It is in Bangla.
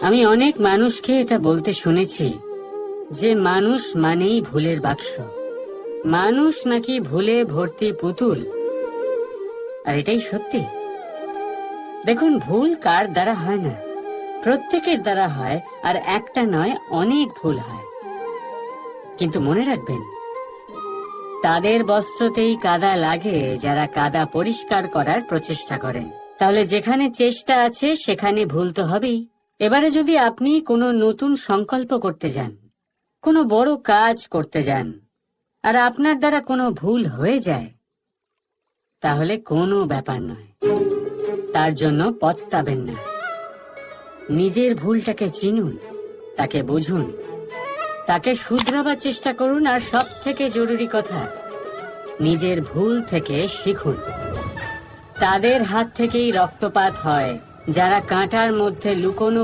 আমি অনেক মানুষকে এটা বলতে শুনেছি যে মানুষ মানেই ভুলের বাক্স, মানুষ নাকি ভুলে ভর্তি পুতুল। আর এটাই সত্যি। দেখুন, ভুল কার দ্বারা হয় না, প্রত্যেকের দ্বারা হয়, আর একটা নয়, অনেক ভুল হয়। কিন্তু মনে রাখবেন, তাদের বস্ত্রতেই কাদা লাগে যারা কাদা পরিষ্কার করার প্রচেষ্টা করেন। তাহলে যেখানে চেষ্টা আছে সেখানে ভুল তো হবেই। এবারে যদি আপনি কোনো নতুন সংকল্প করতে যান, কোনো বড় কাজ করতে যান, আর আপনার দ্বারা কোনো ভুল হয়ে যায়, তাহলে কোনো ব্যাপার নয়, তার জন্য পস্তাবেন না। নিজের ভুলটাকে চিনুন, তাকে বুঝুন, তাকে শুধরাবার চেষ্টা করুন, আর সব থেকে জরুরি কথা, নিজের ভুল থেকে শিখুন। তাদের হাত থেকেই রক্তপাত হয় যারা কাঁটার মধ্যে লুকোনো